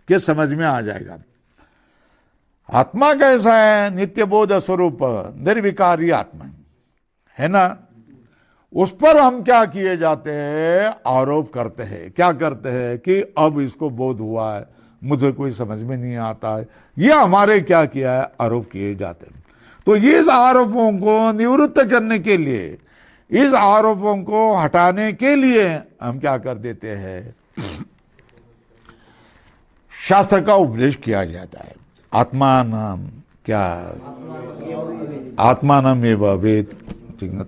के समझ में आ जाएगा। आत्मा कैसा है? नित्य बोध स्वरूप निर्विकारी आत्मा है ना। उस पर हम क्या किए जाते हैं? आरोप करते हैं। क्या करते हैं कि अब इसको बोध हुआ है, मुझे कोई समझ में नहीं आता है। ये हमारे क्या किया है? आरोप किए जाते हैं। तो इस आरोपों को निवृत्त करने के लिए, इस आरोपों को हटाने के लिए हम क्या कर देते हैं? शास्त्र का उपदेश किया जाता है। आत्मानम क्या? आत्मानम एव वेद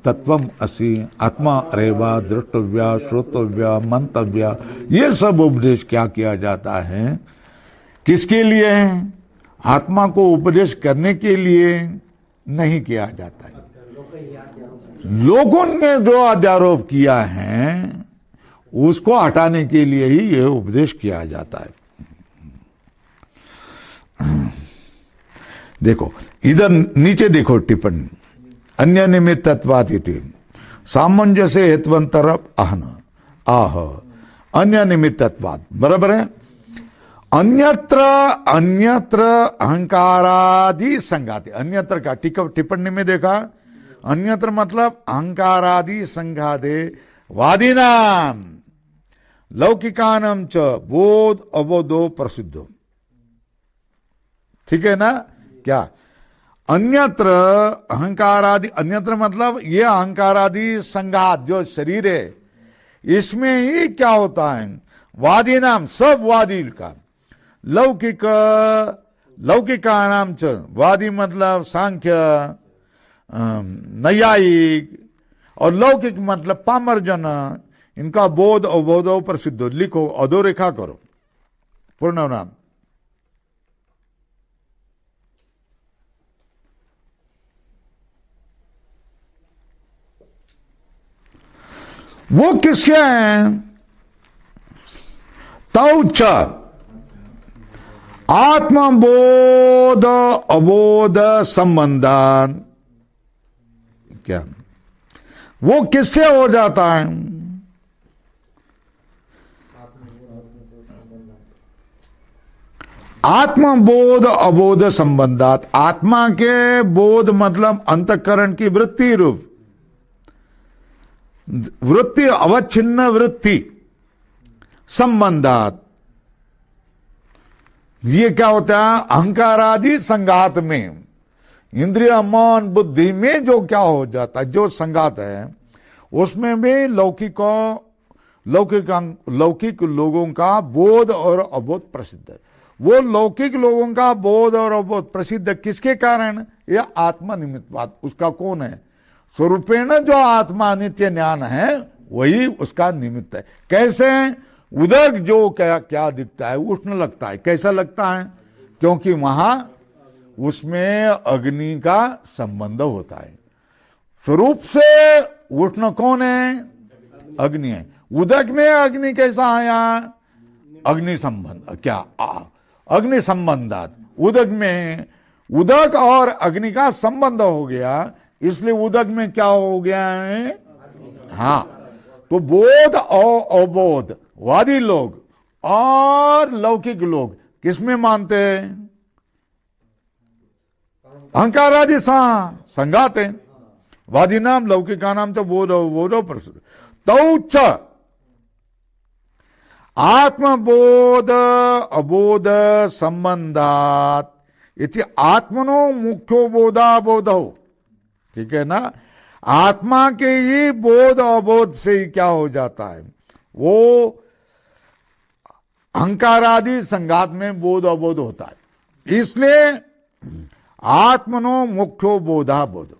तत्वम असि, आत्मा अरेवा दृष्टव्या, श्रोतव्या, मंतव्या। ये सब उपदेश क्या किया जाता है? किसके लिए है? आत्मा को उपदेश करने के लिए नहीं किया जाता है। लोगों ने जो अध्यारोप किया है उसको हटाने के लिए ही यह उपदेश किया जाता है। देखो इधर नीचे देखो टिप्पणी, अन्य निमित्तत्वादिति सामंजस्य हेत्वंतर आहन आह अन्य निमित्तत्वाद, बराबर है। अन्यत्र अहंकारादि संघाते, अन्यत्र का टिप्पणी में देखा, अन्यत्र मतलब अहंकारादि संघाते वादिनाम लौकिकानाम च बोध अबोधो प्रसिद्धो। ठीक है ना? क्या? अन्यत्र अहंकारादि, अन्यत्र मतलब ये अहंकारादि संघात जो शरीर है, इसमें ही क्या होता है? वादी नाम, सब वादी का, लौकिका नाम च, वादी मतलब सांख्य, नैयायिक, और लौकिक मतलब पामरजन, इनका बोध अबोधो प्रसिद्ध। लिखो, अधोरेखा करो, पूर्ण नाम। वो किसके हैं? तौ च आत्मबोध अबोध संबंधन, क्या वो किससे हो जाता है? आत्मबोध अबोध संबंधात, आत्मा के बोध मतलब अंतःकरण की वृत्ति रूप वृत्ति, अवच्छिन्न वृत्ति संबंधात, ये क्या होता है? अहंकार आदि संघात में, इंद्रिय मन बुद्धि में जो क्या हो जाता है, जो संघात है, उसमें भी लौकिक लोगों का बोध और अबोध प्रसिद्ध है। वो लौकिक लोगों का बोध और अबोध प्रसिद्ध किसके कारण? यह आत्मा निमित्तवाद। उसका कौन है? स्वरूपेण जो आत्मा नित्य ज्ञान है वही उसका निमित्त है। कैसे? उदक जो क्या दिखता है, उष्ण लगता है। कैसा लगता है? क्योंकि वहां उसमें अग्नि का संबंध होता है। स्वरूप से उष्ण कौन है? अग्नि है। उदक में अग्नि कैसा आया? अग्नि संबंध, क्या अग्नि संबंधात। उदक में उदक और अग्नि का संबंध हो गया, इसलिए उदक में क्या हो गया है? हाँ, तो बोध और अबोध वादी लोग और लौकिक लोग किसमें मानते हैं? अहंकार आदि संघात है। वादी नाम लौकिका नाम तो बोधो प्रसुर तौ आत्मबोध अबोध संबंधात इति आत्मनो मुख्यो बोधा बोधो। ठीक है ना? आत्मा के ही बोध अबोध से ही क्या हो जाता है? वो अहंकार आदि संघात में बोध अबोध होता है। इसलिए आत्मनो मुख्यो बोधा बोध,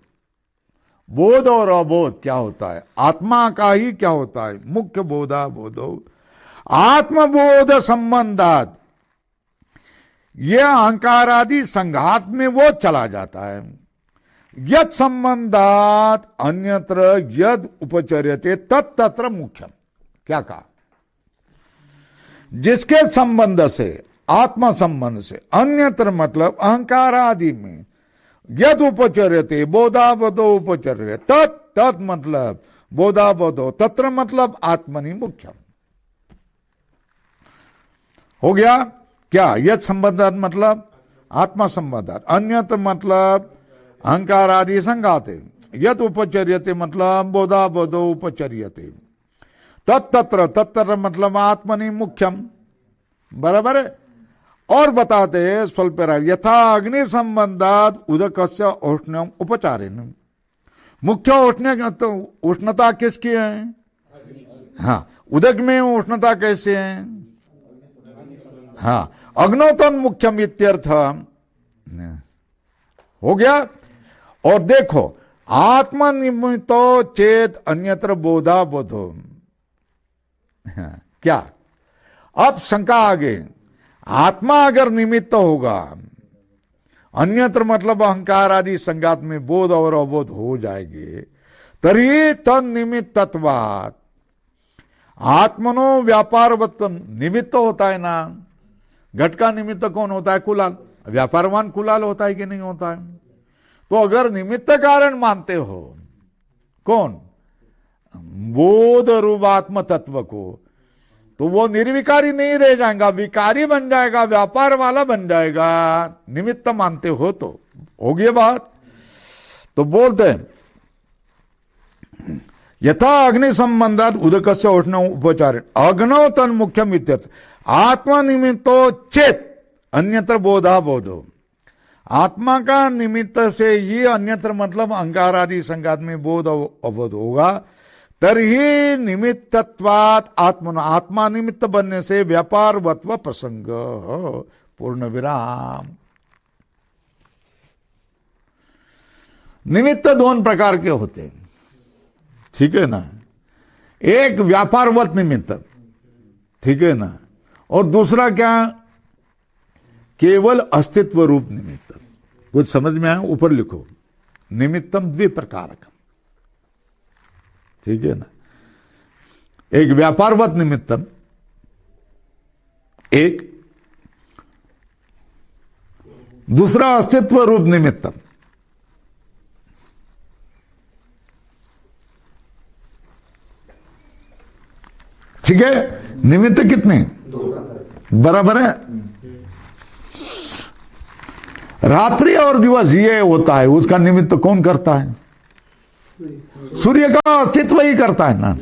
बोध और अबोध क्या होता है? आत्मा का ही क्या होता है? मुख्य बोधा बोधो। आत्मबोध संबंधात, यह अहंकार आदि संघात में वो चला जाता है। यद संबंधात अन्यत्र यद उपचर्यते तत्तत्र मुख्यम। क्या कहा? जिसके संबंध से, आत्मा संबंध से, अन्यत्र मतलब अहंकार आदि में, यद उपचर्यते बोधाबोधो उपचर्य, तत् मतलब बोधाबोधो, तत्र मतलब आत्मनि मुख्यम। हो गया क्या? यद संबंधात मतलब आत्मा संबंधात, अन्यत्र मतलब अहंकार आदि संघाते, यद उपचर्यते मतलब बोधाबोधो उपचर्यते, तत्र मतलब आत्मनि मुख्यम। बराबर है। और बताते हैं स्वल्प, यथा अग्नि संबंधात उदकस्य औष्ण्यम उपचारेण। मुख्य उष्णता किसकी है? हाँ, उदक में उष्णता कैसे है? हाँ, अग्नोतन मुख्यम इत्यर्थ। हो गया। और देखो, आत्मनिमित्तो चेत अन्यत्र बोधा बोधो। क्या? अब शंका आ गई, आत्मा अगर निमित्त होगा, अन्यत्र मतलब अहंकार आदि संघात में बोध और अबोध हो जाएंगे, तरी तन निमित्तत्वात् आत्मनो व्यापारवत्त निमित्त होता है ना। घट का निमित्त कौन होता है? कुलाल। व्यापारवान कुलाल होता है कि नहीं होता है? तो अगर निमित्त कारण मानते हो कौन? बोध रूप आत्म तत्व को, तो वो निर्विकारी नहीं रह जाएगा, विकारी बन जाएगा, व्यापार वाला बन जाएगा। निमित्त मानते हो तो हो गई बात। तो बोलते हैं यथा अग्नि संबंधात उदकस्य उष्ण उपचार अग्नौ तन मुख्यम इत्यर्थ। आत्मा निमित्तो चेत अन्यत्र बोधा बोधो। आत्मा का निमित्त से ही अन्यत्र मतलब अहंकार आदि संघात में बोध अबोध होगा, तरही निमित्तत्वात् आत्मनो, आत्मा निमित्त बनने से व्यापारवत्व प्रसंग। पूर्ण विराम। निमित्त दोन प्रकार के होते हैं, ठीक है ना? एक व्यापारवत निमित्त, ठीक है ना? और दूसरा क्या? केवल अस्तित्व रूप निमित्त। कुछ समझ में आया? ऊपर लिखो, निमित्तम द्विप्रकारकम, ठीक है ना? एक व्यापारवत निमित्तम, एक दूसरा अस्तित्व रूप निमित्तम। ठीक है? निमित्त कितने? बराबर है। रात्रि और दिवस ये होता है, उसका निमित्त कौन करता है? सूर्य का अस्तित्व ही करता है ना।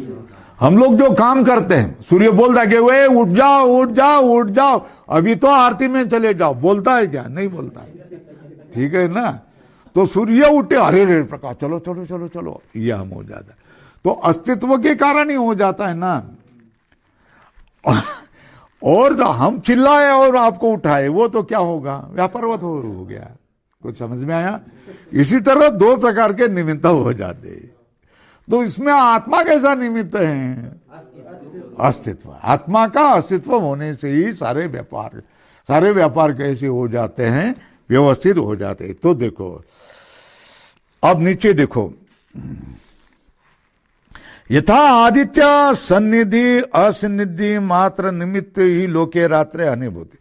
हम लोग जो काम करते हैं, सूर्य बोलता है कि वे उठ जाओ उठ जाओ उठ जाओ, अभी तो आरती में चले जाओ, बोलता है क्या? नहीं बोलता है, ठीक है ना। तो सूर्य उठे, अरे रे प्रकाश, चलो चलो चलो चलो, ये हम हो जाता है। तो अस्तित्व के कारण ही हो जाता है ना। और जो हम चिल्लाए और आपको उठाए, वो तो क्या होगा? व्यापारवत हो गया। कुछ समझ में आया? इसी तरह दो प्रकार के निमित्त हो जाते हैं। तो इसमें आत्मा कैसा निमित्त है? अस्तित्व। आत्मा का अस्तित्व होने से ही सारे व्यापार कैसे हो जाते हैं? व्यवस्थित हो जाते हैं। तो देखो, अब नीचे देखो, यथा आदित्य सन्निधि असन्निधि मात्र निमित्त ही लोके रात्रे अनुभूति।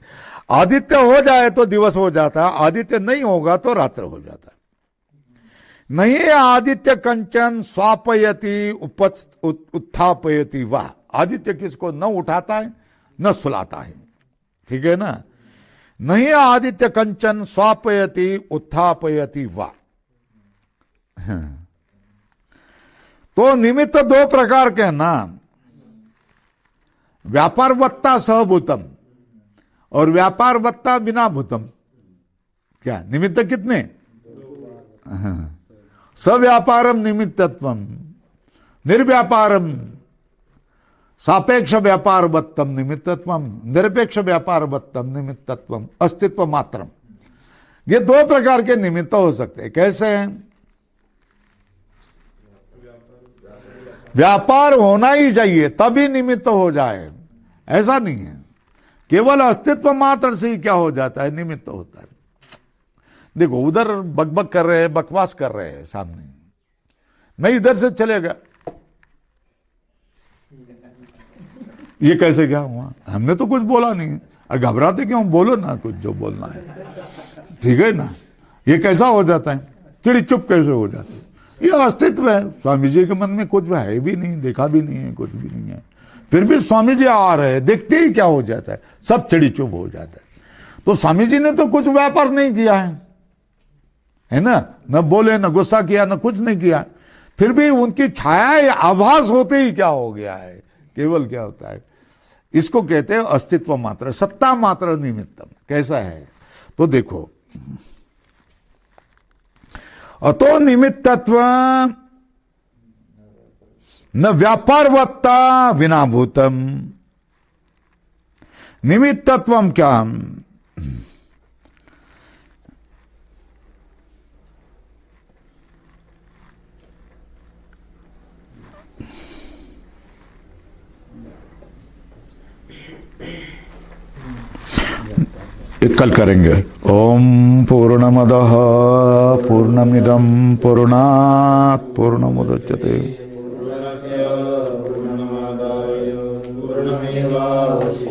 आदित्य हो जाए तो दिवस हो जाता है, आदित्य नहीं होगा तो रात्र हो जाता है। नहीं आदित्य कंचन स्वापयति उत्थापयति, वाह। आदित्य किसको न उठाता है न सुलाता है, ठीक है ना। नहीं आदित्य कंचन स्वापयति उत्थापयति, वाह। तो निमित्त दो प्रकार के ना, व्यापारवत्ता सहभूतम और व्यापारवत्ता बिना भूतम। क्या निमित्त कितने? सव्यापारम निमित्तत्वम, निर्व्यापारम सापेक्ष व्यापारवत्तम निमित्तत्वम, निरपेक्ष व्यापारवत्तम निमित्तत्वम, अस्तित्व मात्रम। ये दो प्रकार के निमित्त हो सकते हैं। कैसे हैं? व्यापार होना ही चाहिए तभी निमित्त हो जाए, ऐसा नहीं है। केवल अस्तित्व मात्र से ही क्या हो जाता है? निमित्त होता है। देखो, उधर बकबक कर रहे हैं, बकवास कर रहे हैं सामने, मैं इधर से चले गया, ये कैसे क्या हुआ? हमने तो कुछ बोला नहीं। और घबराते क्यों? बोलो ना कुछ जो बोलना है, ठीक है ना। ये कैसा हो जाता है? चिड़ी चुप कैसे हो जाती है? ये अस्तित्व है। स्वामी जी के मन में कुछ है भी नहीं, देखा भी नहीं है, कुछ भी नहीं है, फिर भी स्वामी जी आ रहे हैं, देखते ही क्या हो जाता है? सब चिड़ी चुप हो जाता है। तो स्वामी जी ने तो कुछ व्यापार नहीं किया है ना, न बोले, न गुस्सा किया, न कुछ नहीं किया, फिर भी उनकी छाया आभास होते ही क्या हो गया है? केवल क्या होता है? इसको कहते हैं अस्तित्व मात्र, सत्ता मात्र निमित्तम। कैसा है? तो देखो, अतो निमित्तत्व न व्यापारवत्ता विना भूतम। निमित्तत्वम क्या? कल करेंगे। ओम पूर्णमदः पूर्णमिदं पूर्णात् पूर्णमुदच्यते पूर्णस्य पूर्णमादाय पूर्णमेवावशिष्यते।